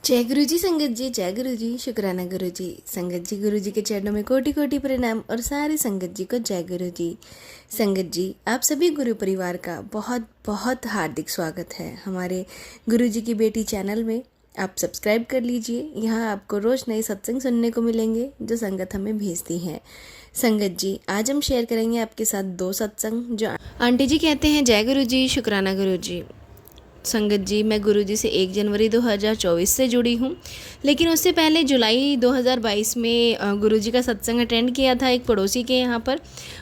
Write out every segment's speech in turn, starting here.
जय गुरु जी संगत जी, जय गुरु जी, शुक्राना गुरु जी। संगत जी, गुरु जी के चरणों में कोटि कोटि प्रणाम और सारी संगत जी को जय गुरु जी। संगत जी, आप सभी गुरु परिवार का बहुत बहुत हार्दिक स्वागत है हमारे गुरु जी की बेटी चैनल में। आप सब्सक्राइब कर लीजिए, यहाँ आपको रोज़ नए सत्संग सुनने को मिलेंगे जो संगत हमें भेजती है। संगत जी, आज हम शेयर करेंगे आपके साथ 2 सत्संग जो आंटी जी कहते हैं। जय गुरु जी, शुक्राना गुरु जी। संगत जी, मैं गुरुजी से 1 जनवरी 2024 से जुड़ी हूँ, लेकिन उससे पहले जुलाई 2022 में गुरुजी का सत्संग अटेंड किया था एक पड़ोसी के यहाँ पर।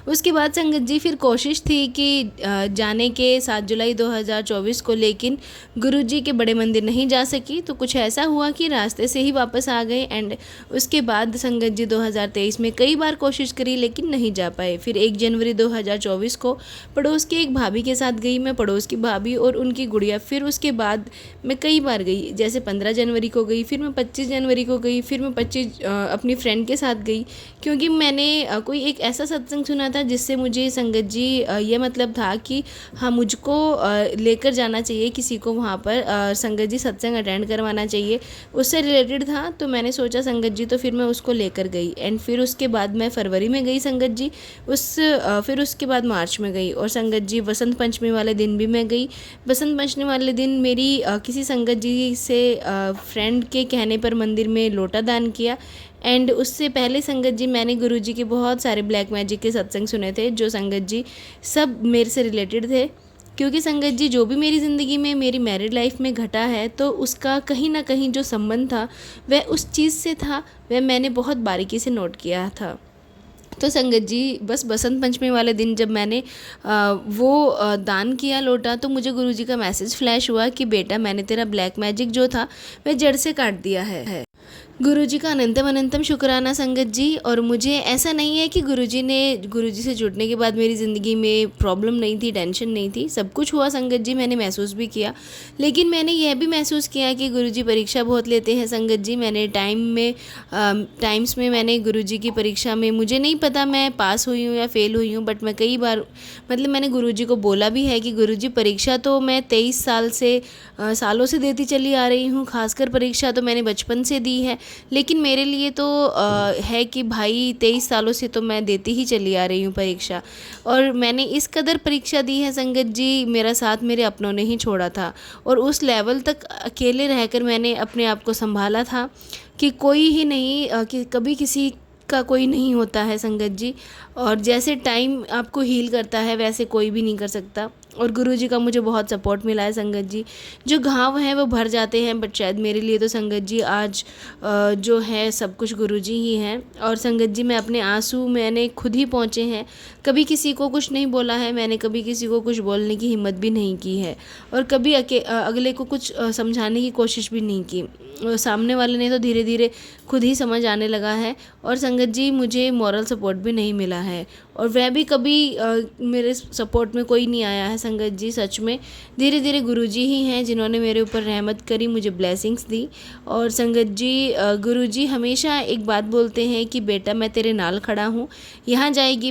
उसके बाद संगत जी फिर कोशिश थी कि जाने के 7 जुलाई 2024 को, लेकिन गुरुजी के बड़े मंदिर नहीं जा सकी। तो कुछ ऐसा हुआ कि रास्ते से ही वापस आ गए। एंड उसके बाद संगत जी 2023 में कई बार कोशिश करी लेकिन नहीं जा पाए। फिर 1 जनवरी 2024 को पड़ोस के एक भाभी के साथ गई मैं, पड़ोस की भाभी और उनकी गुड़िया। फिर उसके बाद मैं कई बार गई, जैसे 15 जनवरी को गई, फिर मैं 25 जनवरी को गई, फिर मैं 25 अपनी फ्रेंड के साथ गई, क्योंकि मैंने कोई एक ऐसा सत्संग सुना था जिससे मुझे संगत जी ये मतलब था कि हाँ, मुझको लेकर जाना चाहिए किसी को वहाँ पर, संगत जी सत्संग अटेंड करवाना चाहिए, उससे रिलेटेड था। तो मैंने सोचा संगत जी, तो फिर मैं उसको लेकर गई। एंड फिर उसके बाद मैं फरवरी में गई संगत जी, फिर उसके बाद मार्च में गई। और संगत जी बसंत पंचमी वाले दिन भी मैं गई। बसंत पंचमी वाले दिन मेरी किसी संगत जी से फ्रेंड के कहने पर मंदिर में लोटा दान किया। एंड उससे पहले संगत जी मैंने गुरु जी के बहुत सारे ब्लैक मैजिक के सत्संग सुने थे, जो संगत जी सब मेरे से रिलेटेड थे। क्योंकि संगत जी जो भी मेरी ज़िंदगी में, मेरी मैरिड लाइफ में घटा है, तो उसका कहीं ना कहीं जो संबंध था वह उस चीज़ से था, वह मैंने बहुत बारीकी से नोट किया था। तो संगत जी बस बसंत पंचमी वाले दिन जब मैंने दान किया लोटा, तो मुझे गुरुजी का मैसेज फ्लैश हुआ कि बेटा, मैंने तेरा ब्लैक मैजिक जो था वह जड़ से काट दिया है। गुरुजी का अनंतम अनंतम शुक्राना संगत जी। और मुझे ऐसा नहीं है कि गुरुजी से जुड़ने के बाद मेरी ज़िंदगी में प्रॉब्लम नहीं थी, टेंशन नहीं थी, सब कुछ हुआ संगत जी, मैंने महसूस भी किया। लेकिन मैंने यह भी महसूस किया कि गुरुजी परीक्षा बहुत लेते हैं संगत जी। मैंने टाइम्स में मैंने गुरुजी की परीक्षा में, मुझे नहीं पता मैं पास हुई हूँ या फेल हुई हूँ, बट मैं कई बार मतलब मैंने गुरुजी को बोला भी है कि गुरुजी परीक्षा तो मैं 23 सालों से देती चली आ रही हूँ, खासकर परीक्षा तो मैंने बचपन से दी है। लेकिन मेरे लिए तो है कि भाई 23 सालों से तो मैं देती ही चली आ रही हूँ परीक्षा, और मैंने इस कदर परीक्षा दी है संगत जी, मेरा साथ मेरे अपनों ने ही छोड़ा था। और उस लेवल तक अकेले रहकर मैंने अपने आप को संभाला था कि कोई ही नहीं, कि कभी किसी का कोई नहीं होता है संगत जी। और जैसे टाइम आपको हील करता है वैसे कोई भी नहीं कर सकता। और गुरुजी का मुझे बहुत सपोर्ट मिला है संगत जी। जो घाव हैं वो भर जाते हैं, बट शायद मेरे लिए तो संगत जी आज जो है सब कुछ गुरुजी ही हैं। और संगत जी, मैं अपने आंसू मैंने खुद ही पहुँचे हैं, कभी किसी को कुछ नहीं बोला है मैंने, कभी किसी को कुछ बोलने की हिम्मत भी नहीं की है, और कभी अगले को कुछ समझाने की कोशिश भी नहीं की। सामने वाले ने तो धीरे धीरे खुद ही समझ आने लगा है। और संगत जी, मुझे मॉरल सपोर्ट भी नहीं मिला है, और वह भी कभी मेरे सपोर्ट में कोई नहीं आया है संगत जी। सच में धीरे धीरे गुरुजी ही हैं जिन्होंने मेरे ऊपर रहमत करी, मुझे ब्लेसिंग्स दी। और संगत जी, गुरुजी हमेशा एक बात बोलते हैं कि बेटा, मैं तेरे नाल खड़ा हूँ, यहाँ जाएगी।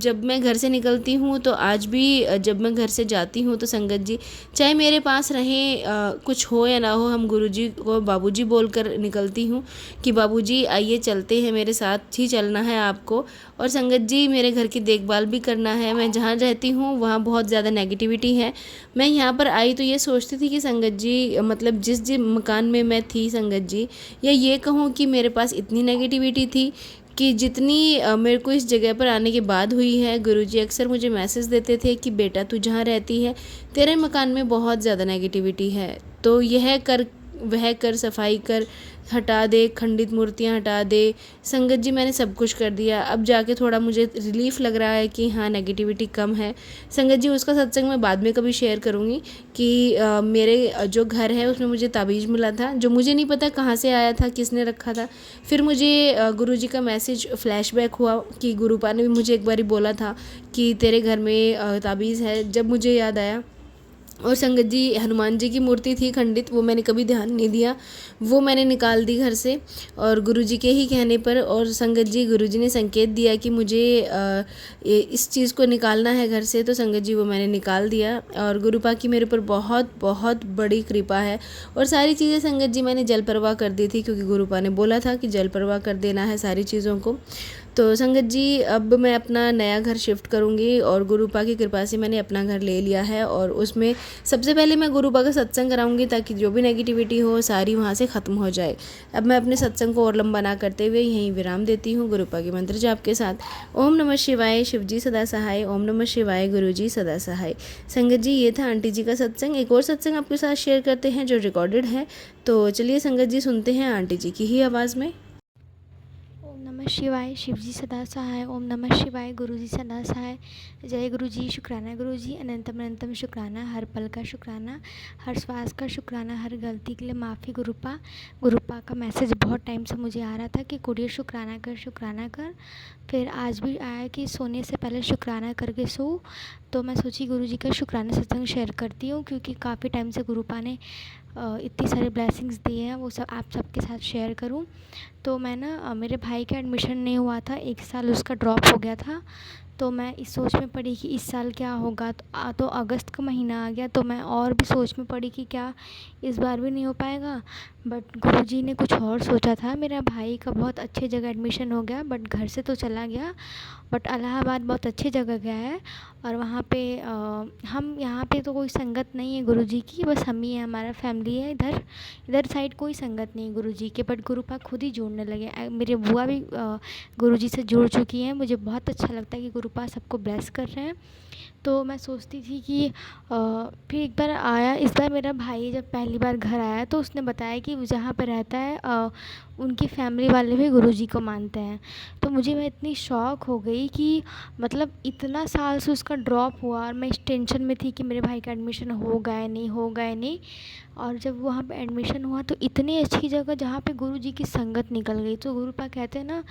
जब मैं घर से निकलती हूँ, तो आज भी जब मैं घर से जाती हूँ, तो संगत जी चाहे मेरे पास रहें, कुछ हो या ना हो, हम गुरुजी को बाबूजी बोलकर निकलती हूँ कि बाबूजी आइए चलते हैं, मेरे साथ ही चलना है आपको। और संगत जी, मेरे घर की देखभाल भी करना है। मैं जहाँ रहती हूँ वहाँ बहुत ज़्यादा नेगेटिविटी है। मैं यहाँ पर आई तो ये सोचती थी कि संगत जी, मतलब जिस मकान में मैं थी संगत जी, या ये कहूँ कि मेरे पास इतनी नेगेटिविटी थी कि जितनी मेरे को इस जगह पर आने के बाद हुई है। गुरुजी अक्सर मुझे मैसेज देते थे कि बेटा, तू जहाँ रहती है तेरे मकान में बहुत ज़्यादा नेगेटिविटी है, तो यह कर वह कर, सफाई कर, हटा दे, खंडित मूर्तियाँ हटा दे। संगत जी, मैंने सब कुछ कर दिया। अब जाके थोड़ा मुझे रिलीफ लग रहा है कि हाँ, नेगेटिविटी कम है संगत जी। उसका सत्संग मैं बाद में कभी शेयर करूँगी कि मेरे जो घर है उसमें मुझे ताबीज़ मिला था, जो मुझे नहीं पता कहाँ से आया था, किसने रखा था। फिर मुझे गुरुजी का मैसेज फ्लैशबैक हुआ कि गुरुपा ने भी मुझे एक बारी बोला था कि तेरे घर में ताबीज़ है। जब मुझे याद आया और संगत जी हनुमान जी की मूर्ति थी खंडित, वो मैंने कभी ध्यान नहीं दिया, वो मैंने निकाल दी घर से और गुरुजी के ही कहने पर। और संगत जी गुरुजी ने संकेत दिया कि मुझे इस चीज़ को निकालना है घर से, तो संगत जी वो मैंने निकाल दिया। और गुरुपा की मेरे ऊपर बहुत बहुत बड़ी कृपा है। और सारी चीज़ें संगत जी मैंने जल प्रवाह कर दी थी, क्योंकि गुरुपा ने बोला था कि जल प्रवाह कर देना है सारी चीज़ों को। तो संगत जी अब मैं अपना नया घर शिफ्ट करूँगी और गुरुपा की कृपा से मैंने अपना घर ले लिया है। और उसमें सबसे पहले मैं गुरुपा का सत्संग कराऊंगी, ताकि जो भी नेगेटिविटी हो सारी वहाँ से ख़त्म हो जाए। अब मैं अपने सत्संग को और लंबा ना करते हुए यहीं विराम देती हूँ गुरुपा के मंत्र जाप के साथ। ओम नमः शिवाय, शिवजी सदा सहाय। ओम नमः शिवाय, गुरुजी सदा सहाय। संगत जी ये था आंटी जी का सत्संग। एक और सत्संग आपके साथ शेयर करते हैं जो रिकॉर्डेड है। तो चलिए संगत जी सुनते हैं आंटी जी की ही आवाज़ में। ओम नमः शिवाय, शिवजी सदा सहाय। ओम नमः शिवाय, गुरुजी सदा सहाय। जय गुरुजी, शुक्राना गुरुजी, अनंतम अनंतम शुक्राना, हर पल का शुक्राना, हर श्वास का शुक्राना, हर गलती के लिए माफ़ी गुरुपा। गुरुपा का मैसेज बहुत टाइम से मुझे आ रहा था कि कुड़िए शुक्राना कर, शुक्राना कर। फिर आज भी आया कि सोने से पहले शुक्राना करके सो। तो मैं सोची गुरुजी का शुक्राना सत्संग शेयर करती हूँ, क्योंकि काफ़ी टाइम से गुरुपा ने इतनी सारी ब्लेसिंग्स दी हैं, वो सब आप सबके साथ शेयर करूं। तो मैं ना मेरे भाई का एडमिशन नहीं हुआ था, 1 साल उसका ड्रॉप हो गया था। तो मैं इस सोच में पड़ी कि इस साल क्या होगा। तो अगस्त का महीना आ गया, तो मैं और भी सोच में पड़ी कि क्या इस बार भी नहीं हो पाएगा। बट गुरुजी ने कुछ और सोचा था। मेरा भाई का बहुत अच्छे जगह एडमिशन हो गया, बट घर से तो चला गया, बट इलाहाबाद बहुत अच्छी जगह गया है। और वहाँ पे हम यहाँ पे तो कोई संगत नहीं है गुरुजी की, बस हम ही हैं, हमारा फैमिली है। इधर इधर साइड कोई संगत नहीं है गुरुजी के, बट गुरुपा खुद ही जोड़ने लगे। मेरे बुआ भी गुरुजी से जुड़ चुकी हैं। मुझे बहुत अच्छा लगता है कि गुरुपा सबको ब्लेस कर रहे हैं। तो मैं सोचती थी कि फिर एक बार आया, इस बार मेरा भाई जब पहली बार घर आया तो उसने बताया कि जहाँ पे रहता है उनकी फैमिली वाले भी गुरुजी को मानते हैं। तो मैं इतनी शॉक हो गई कि मतलब इतना साल से उसका ड्रॉप हुआ और मैं इस टेंशन में थी कि मेरे भाई का एडमिशन होगा या नहीं, होगा या नहीं। और जब वहाँ पे एडमिशन हुआ तो इतनी अच्छी जगह जहाँ पे गुरुजी की संगत निकल गई। तो गुरुपा कहते हैं ना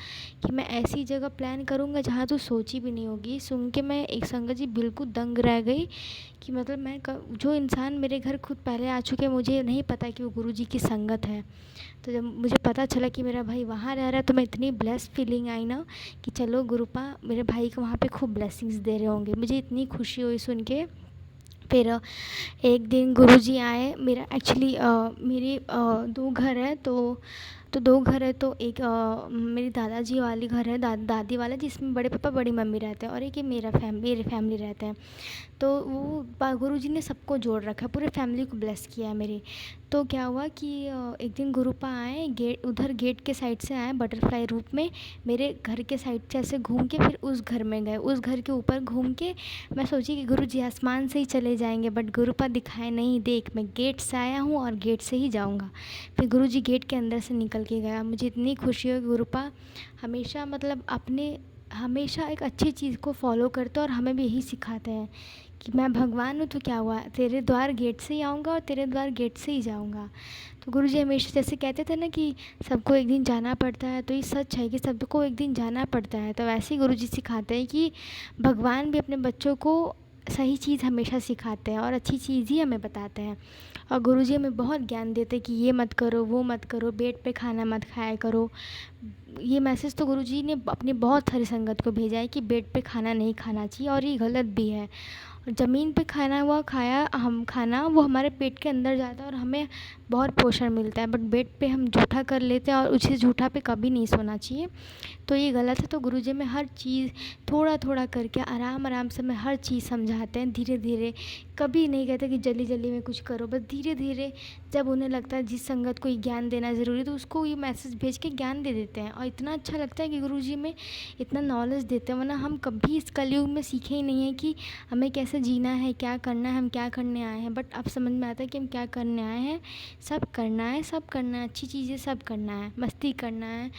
कि मैं ऐसी जगह प्लान करूँगा जहाँ तू सोची भी नहीं होगी। सुन के मैं एक संगत जी बिल्कुल दंग रह गई कि मतलब जो इंसान मेरे घर खुद पहले आ चुके हैं, मुझे नहीं पता कि वो गुरुजी की संगत है। तो जब मुझे पता चला कि मेरा भाई वहाँ रह रहा है, तो मैं इतनी ब्लेस्ड फीलिंग आई ना कि चलो गुरुपा मेरे भाई को वहाँ पे खूब ब्लेसिंग्स दे रहे होंगे। मुझे इतनी खुशी हुई सुन के। फिर एक दिन गुरुजी आए। मेरा एक्चुअली मेरे 2 घर है, तो 2 घर है। तो एक मेरी दादाजी वाली घर है, दादी वाला, जिसमें बड़े पापा बड़ी मम्मी रहते हैं, और एक ये मेरी फैमिली रहते हैं। तो वो गुरुजी ने सबको जोड़ रखा है, पूरे फैमिली को ब्लेस किया है मेरी। तो क्या हुआ कि एक दिन गुरुपा आए, उधर गेट के साइड से आए बटरफ्लाई रूप में, मेरे घर के साइड से ऐसे घूम के फिर उस घर में गए, उस घर के ऊपर घूम के। मैं सोची कि गुरुजी आसमान से ही चले जाएंगे, बट गुरुपा दिखाए नहीं, देख मैं गेट से आया हूँ और गेट से ही जाऊँगा। फिर गुरुजी गेट के अंदर से निकल के गया। मुझे इतनी खुशी हुई। गुरुपा हमेशा मतलब हमेशा एक अच्छी चीज़ को फॉलो करते हैं, और हमें भी यही सिखाते हैं कि मैं भगवान हूँ तो क्या हुआ, तेरे द्वार गेट से ही आऊँगा और तेरे द्वार गेट से ही जाऊँगा। तो गुरुजी हमेशा जैसे कहते थे ना कि सबको एक दिन जाना पड़ता है, तो ये सच है कि सबको एक दिन जाना पड़ता है। तो वैसे ही गुरुजी सिखाते हैं कि भगवान भी अपने बच्चों को सही चीज़ हमेशा सिखाते हैं और अच्छी चीज़ ही हमें बताते हैं। और गुरुजी हमें बहुत ज्ञान देते हैं कि ये मत करो, वो मत करो, बेड पे खाना मत खाया करो। ये मैसेज तो गुरुजी ने अपनी बहुत सारी संगत को भेजा है कि बेड पे खाना नहीं खाना चाहिए, और ये गलत भी है। और ज़मीन पे खाना वो हमारे पेट के अंदर जाता है और हमें बहुत पोषण मिलता है, बट बेड पे हम जूठा कर लेते हैं, और उसी जूठा पे कभी नहीं सोना चाहिए। तो ये गलत है। तो गुरुजी में हर चीज़ थोड़ा थोड़ा करके आराम आराम से हमें हर चीज़ समझाते हैं, धीरे धीरे। कभी नहीं कहते कि जल्दी जल्दी में कुछ करो, बस धीरे धीरे जब उन्हें लगता है जिस संगत को ये ज्ञान देना ज़रूरी है, तो उसको ये मैसेज भेज के ज्ञान दे देते हैं। और इतना अच्छा लगता है कि गुरुजी में इतना नॉलेज देते हैं, वरना हम कभी इस कलयुग में सीखे ही नहीं है कि हमें कैसे जीना है, क्या करना है, हम क्या करने आए हैं। बट अब समझ में आता है कि हम क्या करने आए हैं। सब करना है, सब करना है, अच्छी चीज़ें सब करना है, मस्ती करना है,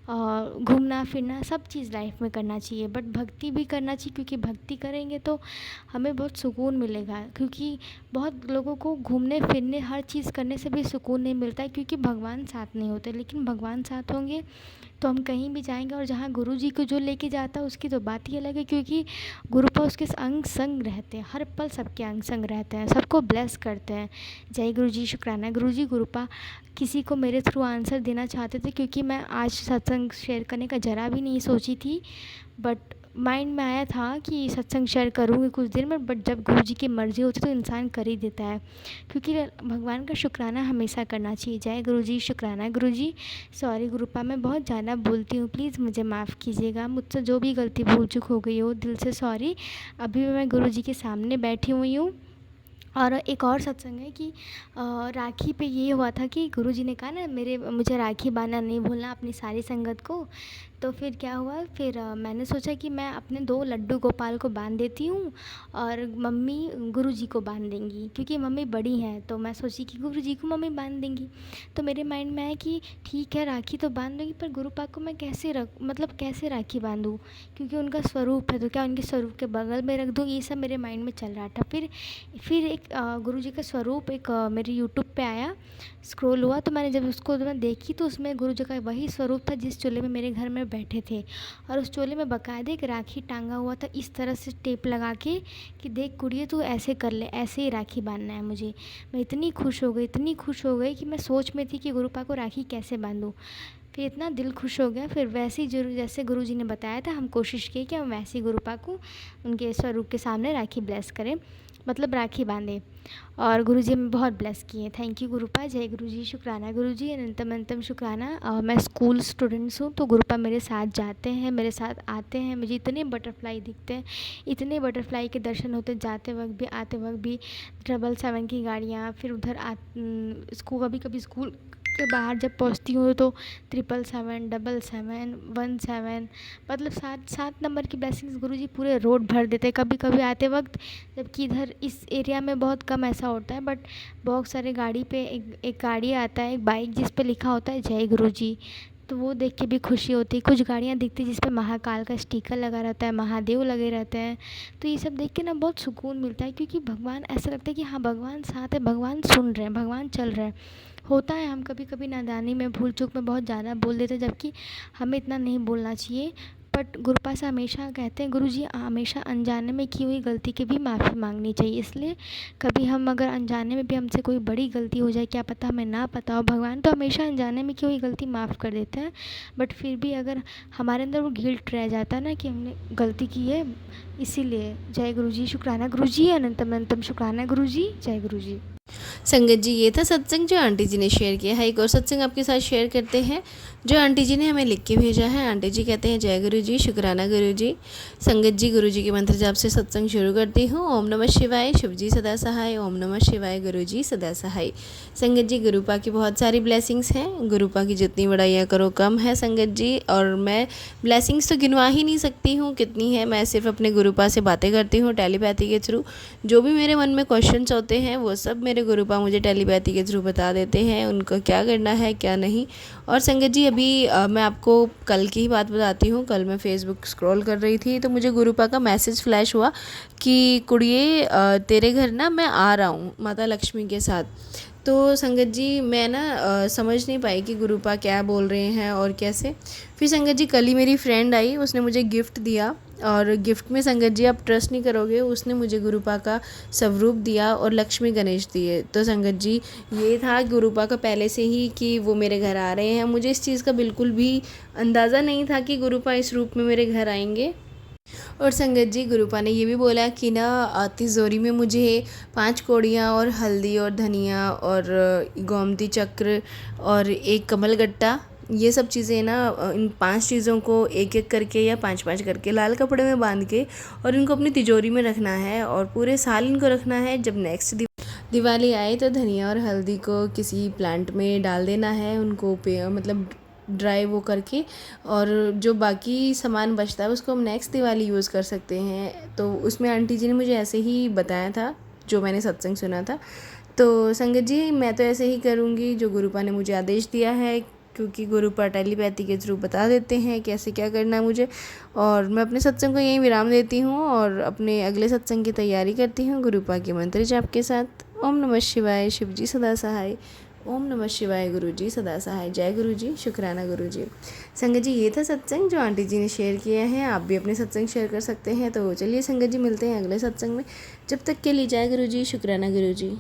और घूमना फिरना, सब चीज़ लाइफ में करना चाहिए। बट भक्ति भी करना चाहिए, क्योंकि भक्ति करेंगे तो हमें बहुत सुकून मिलेगा। क्योंकि बहुत लोगों को घूमने फिरने हर चीज़ करने से भी सुकून नहीं मिलता है, क्योंकि भगवान साथ नहीं होते। लेकिन भगवान साथ होंगे तो हम कहीं भी जाएंगे और जहाँ गुरुजी को जो लेके जाता है उसकी तो बात ही अलग है, क्योंकि गुरुपा उसके अंग संग रहते हैं, हर पल सबके अंग संग रहते हैं, सबको ब्लेस करते हैं। जय गुरुजी, शुक्राना गुरुजी। गुरुपा किसी को मेरे थ्रू आंसर देना चाहते थे, क्योंकि मैं आज सत्संग शेयर करने का ज़रा भी नहीं सोची थी, बट माइंड में आया था कि सत्संग शेयर करूँगी कुछ दिन में, बट जब गुरु जी की मर्ज़ी होती है तो इंसान कर ही देता है, क्योंकि भगवान का शुक्राना हमेशा करना चाहिए। जय गुरु जी, शुक्राना गुरु जी। सॉरी गुरुपा, मैं बहुत ज़्यादा बोलती हूँ, प्लीज़ मुझे माफ़ कीजिएगा, मुझसे जो भी गलती भूल चूक हो गई हो दिल से सॉरी। अभी मैं गुरु जी के सामने बैठी हुई हूँ। और एक और सत्संग है कि राखी पे ये हुआ था कि गुरुजी ने कहा ना मुझे राखी बांधना नहीं भूलना अपनी सारी संगत को। तो फिर क्या हुआ, फिर मैंने सोचा कि मैं अपने 2 लड्डू गोपाल को बांध देती हूँ और मम्मी गुरुजी को बांध देंगी, क्योंकि मम्मी बड़ी हैं, तो मैं सोची कि गुरुजी को मम्मी बांध देंगी। तो मेरे माइंड में आया कि ठीक है राखी तो बांध दूँगी, पर गुरुपा को मैं कैसे राखी बांधूँ, क्योंकि उनका स्वरूप है, तो क्या उनके स्वरूप के बगल में रख दूँ, ये सब मेरे माइंड में चल रहा था। फिर एक गुरुजी का स्वरूप एक मेरे यूट्यूब पे आया, स्क्रॉल हुआ, तो मैंने जब उसको मैं देखी तो उसमें गुरुजी का वही स्वरूप था जिस चोले में मेरे घर में बैठे थे, और उस चोले में बाकायदे एक राखी टांगा हुआ था इस तरह से टेप लगा के कि देख कुड़िए तू ऐसे कर ले, ऐसे ही राखी बांधना है मुझे। मैं इतनी खुश हो गई कि मैं सोच में थी कि गुरुपा को राखी कैसे बांधूँ। फिर इतना दिल खुश हो गया, फिर वैसे ही जैसे गुरुजी ने बताया था हम कोशिश की कि हम वैसे ही गुरुपा को उनके स्वरूप के सामने राखी ब्लेस करें, मतलब राखी बांधे, और गुरुजी हमें बहुत ब्लेस किए। Thank you गुरुपा। जय गुरुजी, शुक्राना गुरुजी, अनंतम अनंतम शुक्राना। मैं स्कूल स्टूडेंट्स हूँ, तो गुरुपा मेरे साथ जाते हैं, मेरे साथ आते हैं, मुझे इतने बटरफ्लाई दिखते हैं, इतने बटरफ्लाई के दर्शन होते जाते वक्त भी आते वक्त भी। 777 की गाड़ियाँ, फिर उधर स्कूल, कभी कभी स्कूल के बाहर जब पहुँचती हूँ तो 777, 777, 17, मतलब 7 नंबर की ब्लेसिंग्स गुरुजी पूरे रोड भर देते हैं कभी कभी आते वक्त, जबकि इधर इस एरिया में बहुत कम ऐसा होता है। बट बहुत सारे गाड़ी पे एक गाड़ी आता है, एक बाइक जिस पे लिखा होता है जय गुरुजी, तो वो देख के भी खुशी होती है। कुछ गाड़ियाँ दिखती जिस पे महाकाल का स्टिकर लगा रहता है, महादेव लगे रहते हैं, तो ये सब देख के ना बहुत सुकून मिलता है, क्योंकि भगवान, ऐसा लगता है कि हाँ भगवान साथ है, भगवान सुन रहे हैं, भगवान चल रहे हैं। होता है हम कभी कभी नादानी में, भूल चूक में बहुत ज़्यादा बोल देते हैं, जबकि हमें इतना नहीं बोलना चाहिए। बट गुरुपा से हमेशा कहते हैं गुरुजी हमेशा अनजाने में की हुई गलती की भी माफ़ी मांगनी चाहिए, इसलिए कभी हम अगर अनजाने में भी हमसे कोई बड़ी गलती हो जाए, क्या पता हमें ना पता हो, भगवान तो हमेशा अनजाने में की हुई गलती माफ़ कर देते हैं। बट फिर भी अगर हमारे अंदर वो गिल्ट रह जाता है ना कि हमने गलती की है, इसीलिए जय गुरुजी, शुक्राना गुरुजी, अनंतम अनंतम शुक्राना गुरुजी। जय गुरुजी। संगत जी, ये था सत्संग जो आंटी जी ने शेयर किया है। एक और सत्संग आपके साथ शेयर करते हैं जो आंटी जी ने हमें लिख के भेजा है। आंटी जी कहते हैं जय गुरु जी, शुक्राना गुरु जी। संगत जी, गुरु जी के मंत्र जाप से सत्संग शुरू करती हूँ। ओम नमः शिवाय, शिव जी सदा सहाय। ओम नमः शिवाय, गुरु जी सदा सहाय। संगत जी, गुरुपा की बहुत सारी ब्लेसिंग्स हैं, गुरुपा की जितनी बड़ाइयाँ करो कम है संगत जी, और मैं ब्लेसिंग्स तो गिनवा ही नहीं सकती हूँ कितनी है। मैं सिर्फ अपने गुरुपा से बातें करती हूँ टेलीपैथी के थ्रू। जो भी मेरे मन में क्वेश्चंस होते हैं वो सब मेरे गुरुपा मुझे टेलीपैथी के थ्रू बता देते हैं, उनका क्या करना है क्या नहीं। और संगत जी, अभी मैं आपको कल की ही बात बताती हूँ। कल मैं फेसबुक स्क्रॉल कर रही थी तो मुझे गुरुपा का मैसेज फ्लैश हुआ कि कुड़िए तेरे घर ना मैं आ रहा हूँ माता लक्ष्मी के साथ। तो संगत जी, मैं ना समझ नहीं पाई कि गुरुपा क्या बोल रहे हैं और कैसे। फिर संगत जी, कल ही मेरी फ्रेंड आई, उसने मुझे गिफ्ट दिया, और गिफ्ट में संगत जी आप ट्रस्ट नहीं करोगे, उसने मुझे गुरुपा का स्वरूप दिया और लक्ष्मी गणेश दिए। तो संगत जी, ये था गुरुपा का पहले से ही कि वो मेरे घर आ रहे हैं। मुझे इस चीज़ का बिल्कुल भी अंदाज़ा नहीं था कि गुरुपा इस रूप में मेरे घर आएंगे। और संगत जी, गुरुपा ने ये भी बोला कि ना तिजोरी में मुझे 5 कौड़ियाँ और हल्दी और धनिया और गोमती चक्र और एक कमल गट्टा, ये सब चीज़ें ना, इन 5 चीज़ों को एक एक करके या 5-5 करके लाल कपड़े में बांध के और इनको अपनी तिजोरी में रखना है, और पूरे साल इनको रखना है। जब नेक्स्ट दिवाली आए तो धनिया और हल्दी को किसी प्लांट में डाल देना है, उनको मतलब ड्राई वो करके, और जो बाकी सामान बचता है उसको हम नेक्स्ट दिवाली यूज़ कर सकते हैं। तो उसमें आंटी जी ने मुझे ऐसे ही बताया था जो मैंने सत्संग सुना था। तो संगत जी, मैं तो ऐसे ही करूँगी जो गुरुपा ने मुझे आदेश दिया है, क्योंकि गुरुपा टेलीपैथी के थ्रू बता देते हैं कैसे क्या करना है मुझे। और मैं अपने सत्संग को यहीं विराम देती हूँ और अपने अगले सत्संग की तैयारी करती हूँ गुरुपा के मंत्र जाप के साथ। ओम नमः शिवाय, शिव जी सदा सहाय। ओम नमः शिवाय गुरु जी, सदा सहाय। जय गुरु जी, शुक्राना गुरु जी। संगत जी, ये था सत्संग जो आंटी जी ने शेयर किया है। आप भी अपने सत्संग शेयर कर सकते हैं। तो चलिए संगत जी, मिलते हैं अगले सत्संग में। जब तक के लिए जय गुरु जी, शुक्राना गुरु जी।